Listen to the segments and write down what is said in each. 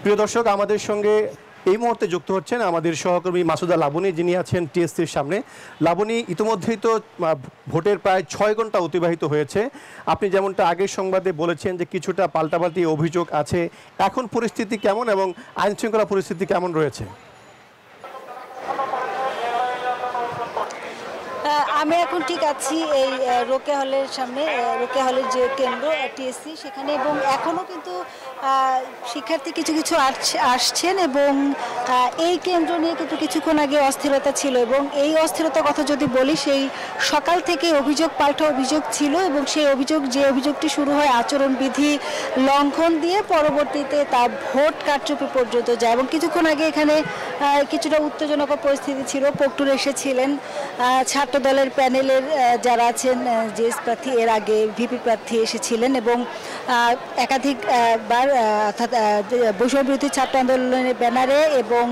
প্রিয় দর্শক, আমাদের সঙ্গে এই মুহূর্তে যুক্ত হচ্ছেন আমাদের সহকর্মী মাসুদা লাবণী, যিনি আছেন টিএসসির সামনে। লাবণী, ইতিমধ্যেই তো ভোটের প্রায় 6 ঘন্টা অতিবাহিত হয়েছে। আপনি যেমনটা আগের সংবাদে বলেছেন যে কিছুটা পাল্টাপাল্টি অভিযোগ আছে, এখন পরিস্থিতি কেমন এবং আইনশৃঙ্খলা পরিস্থিতি কেমন রয়েছে? আমি এখন ঠিক আছি এই রোকেয়া হলের সামনে, রোকেয়া হলের যে কেন্দ্র টিএসসি সেখানে, এবং এখনও কিন্তু শিক্ষার্থী কিছু কিছু আসছেন এবং এই কেন্দ্র নিয়ে কিন্তু কিছুক্ষণ আগে অস্থিরতা ছিল, এবং এই অস্থিরতার কথা যদি বলি, সেই সকাল থেকে অভিযোগ পাল্টা অভিযোগ ছিল, এবং সেই অভিযোগটি শুরু হয় আচরণবিধি লঙ্ঘন দিয়ে, পরবর্তীতে তা ভোট কারচুপি পর্যন্ত যায়। এবং কিছুক্ষণ আগে এখানে কিছুটা উত্তেজনক পরিস্থিতি ছিল। পক্টুর এসেছিলেন, ছাত্র দলের প্যানেলের যারা আছেন জিএস প্রার্থী, এর আগে ভিপি প্রার্থী এসেছিলেন, এবং একাধিকবার অর্থাৎ বৈষম্যবিরোধী ছাত্র আন্দোলনের ব্যানারে এবং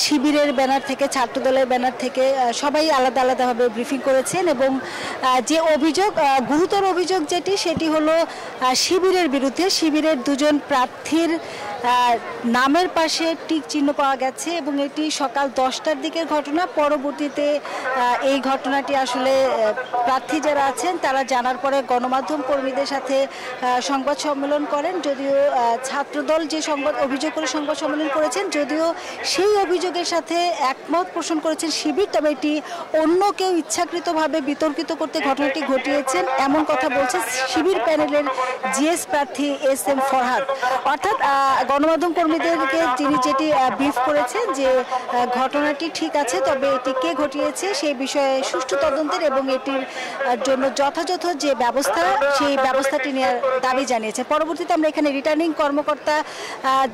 শিবিরের ব্যানার থেকে, ছাত্র দলের ব্যানার থেকে সবাই আলাদা আলাদাভাবে ব্রিফিং করেছেন। এবং যে অভিযোগ, গুরুতর অভিযোগ সেটি হলো শিবিরের বিরুদ্ধে। শিবিরের দুজন প্রার্থীর নামের পাশে টিক চিহ্ন পাওয়া গেছে, এবং এটি সকাল 10টার দিকের ঘটনা। পরবর্তীতে এই ঘটনাটি আসলে প্রার্থী যারা আছেন তারা জানার পরে গণমাধ্যম কর্মীদের সাথে সংবাদ সম্মেলন করেন। যদিও ছাত্রদল যে অভিযোগ করে সংবাদ সম্মেলন করেছেন, যদিও সেই অভিযোগের সাথে একমত পোষণ করেছেন শিবির, তবে এটি অন্য কেউ ইচ্ছাকৃতভাবে বিতর্কিত করতে ঘটনাটি ঘটিয়েছেন এমন কথা বলছে শিবির প্যানেলের জিএস প্রার্থী SM ফরহাদ। অর্থাৎ গণমাধ্যম কর্মীদেরকে তিনি যেটি ব্রিফ করেছেন যে ঘটনাটি ঠিক আছে, তবে এটি কে ঘটিয়েছে সেই বিষয়ে সুষ্ঠু তদন্তের এবং এটির জন্য যথাযথ যে ব্যবস্থা, সেই ব্যবস্থাটি নেওয়ার দাবি জানিয়েছে। পরবর্তীতে আমরা এখানে রিটার্নিং কর্মকর্তা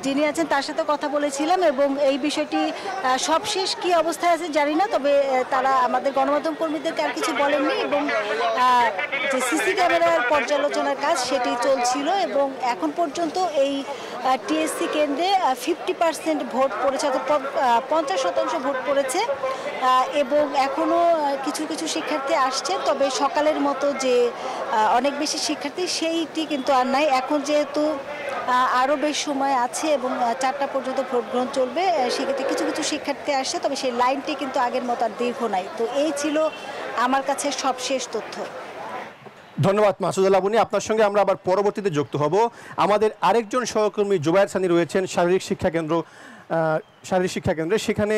যিনি আছেন তার সাথে কথা বলেছিলাম, এবং এই বিষয়টি সবশেষ কি অবস্থায় আছে জানি না, তবে তারা আমাদের গণমাধ্যম কর্মীদেরকে আর কিছু বলেননি, এবং যে সিসি ক্যামেরার পর্যালোচনার কাজ সেটি চলছিল, এবং এখন পর্যন্ত এই টিএসসি কেন্দ্রে 50% ভোট পড়েছে, অর্থাৎ 50% ভোট পড়েছে, এবং এখনও কিছু কিছু শিক্ষার্থী আসছে, তবে সকালের মতো যে অনেক বেশি শিক্ষার্থী সেইটি কিন্তু আর নাই। এখন যেহেতু আরও বেশ সময় আছে এবং 4টা পর্যন্ত ভোট গ্রহণ চলবে, সেক্ষেত্রে কিছু কিছু শিক্ষার্থী আসছে, তবে সেই লাইনটি কিন্তু আগের মতো আর দীর্ঘ নাই। তো এই ছিল আমার কাছে সবশেষ তথ্য। ধন্যবাদ মাসুদা লাবণী, আপনার সঙ্গে আমরা আবার পরবর্তীতে যুক্ত হব। আমাদের আরেকজন সহকর্মী জুবায়ের সানি রয়েছেন শারীরিক শিক্ষা কেন্দ্রে। সেখানে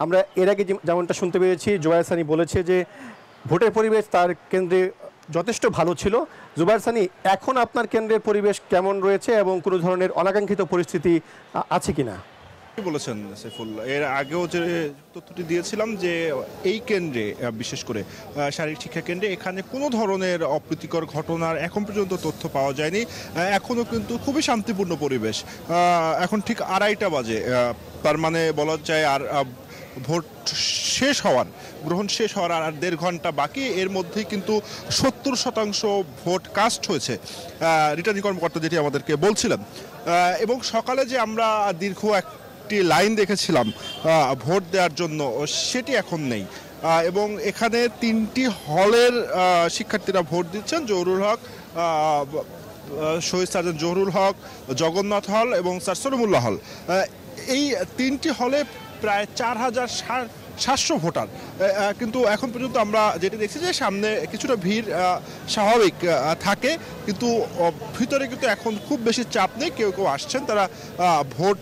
আমরা এর আগে যেমনটা শুনতে পেরেছি, জুবায়ের সানি বলেছে যে ভোটের পরিবেশ তার কেন্দ্রে যথেষ্ট ভালো ছিল। জুবায়ের সানি, এখন আপনার কেন্দ্রের পরিবেশ কেমন রয়েছে এবং কোনো ধরনের অনাকাঙ্ক্ষিত পরিস্থিতি আছে কিনা? বলেছেন সাইফুল, এর আগেও যে তথ্যটি দিয়েছিলাম যে এই কেন্দ্রে, বিশেষ করে শারীরিক শিক্ষা কেন্দ্রে, এখানে কোনো ধরনের অপ্রীতিকর ঘটনার এখন পর্যন্ত তথ্য পাওয়া যায়নি। এখনও কিন্তু খুবই শান্তিপূর্ণ পরিবেশ। এখন ঠিক 2:30 বাজে, তার মানে বলা যায় আর ভোট গ্রহণ শেষ হওয়ার আর 1.5 ঘন্টা বাকি। এর মধ্যেই কিন্তু 70% ভোট কাস্ট হয়েছে, রিটার্নিং কর্মকর্তা যেটি আমাদেরকে বলছিলেন। এবং সকালে যে আমরা দীর্ঘ একটি লাইন দেখেছিলাম ভোট দেওয়ার জন্য, সেটি এখন নেই। এবং এখানে 3টি হলের শিক্ষার্থীরা ভোট দিচ্ছেন: জহুরুল হক, শহীদ সার্জন জহুরুল হক, জগন্নাথ হল এবং স্যার সলিমুল্লাহ হল। এই 3টি হলে প্রায় 4700 ভোটার। কিন্তু এখন পর্যন্ত আমরা যেটি দেখছি যে সামনে কিছুটা ভিড় স্বাভাবিক থাকে, কিন্তু ভিতরে কিন্তু এখন খুব বেশি চাপ নেই। কেউ কেউ আসছেন, তারা ভোট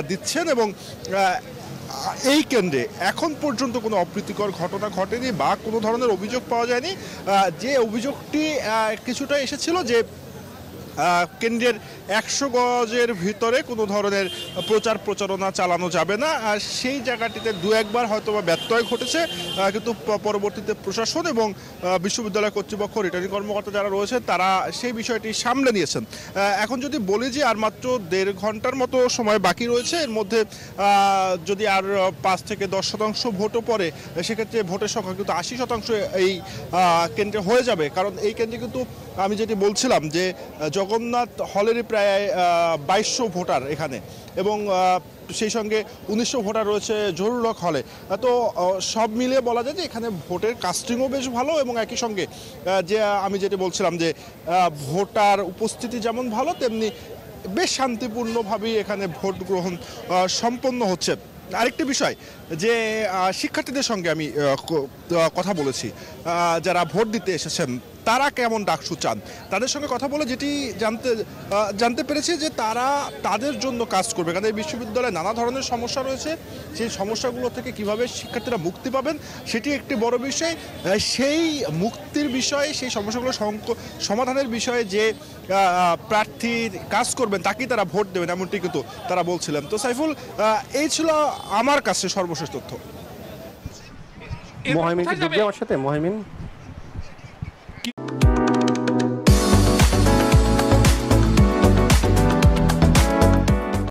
দিচ্ছেন, এবং এই কেন্দ্রে এখন পর্যন্ত কোনো অপ্রীতিকর ঘটনা ঘটেনি বা কোনো ধরনের অভিযোগ পাওয়া যায়নি। যে অভিযোগটি কিছুটা এসেছিল যে কেন্দ্রের 100 গজের ভিতরে কোনো ধরনের প্রচারণা চালানো যাবে না, সেই জায়গাটিতে 2-1বার হয়তো বা ব্যত্যয় ঘটেছে, কিন্তু পরবর্তীতে প্রশাসন এবং বিশ্ববিদ্যালয় কর্তৃপক্ষ, রিটার্নিং কর্মকর্তা যারা রয়েছে, তারা সেই বিষয়টি সামলে নিয়েছেন। এখন যদি বলি যে আর মাত্র 1.5 ঘন্টার মতো সময় বাকি রয়েছে, এর মধ্যে যদি আর 5 থেকে 10% ভোটও পড়ে, সেক্ষেত্রে ভোটের সংখ্যা কিন্তু 80% এই কেন্দ্রে হয়ে যাবে। কারণ এই কেন্দ্রে কিন্তু আমি যেটি বলছিলাম যে জগন্নাথ হলেরই প্রায় 2200 ভোটার এখানে, এবং সেই সঙ্গে 1900 ভোটার রয়েছে জহুরুল হক হলে। তো সব মিলিয়ে বলা যায় যে এখানে ভোটের কাস্টিংও বেশ ভালো, এবং একই সঙ্গে যে আমি যেটি বলছিলাম যে ভোটার উপস্থিতি যেমন ভালো, তেমনি বেশ শান্তিপূর্ণভাবেই এখানে ভোট গ্রহণ সম্পন্ন হচ্ছে। আরেকটি বিষয় যে শিক্ষার্থীদের সঙ্গে আমি কথা বলেছি, যারা ভোট দিতে এসেছেন তারা কেমন ডাকসু চান, তাদের সঙ্গে কথা বলে যেটি জানতে পেরেছি যে তারা তাদের জন্য কাজ করবে, কারণ এই বিশ্ববিদ্যালয়ে নানা ধরনের সমস্যা রয়েছে, সেই সমস্যাগুলো থেকে কিভাবে শিক্ষার্থীরা মুক্তি পাবেন সেটি একটি বড় বিষয়। সেই মুক্তির বিষয়ে, সেই সমস্যাগুলো সমাধানের বিষয়ে যে প্রার্থী কাজ করবেন তাকেই তারা ভোট দেবেন, এমনটি কিন্তু তারা বলছিলেন। তো সাইফুল, এই ছিল আমার কাছে সর্বশেষ তথ্য। মহিমিন কি ঢুকবে আমার সাথে? মহিমিন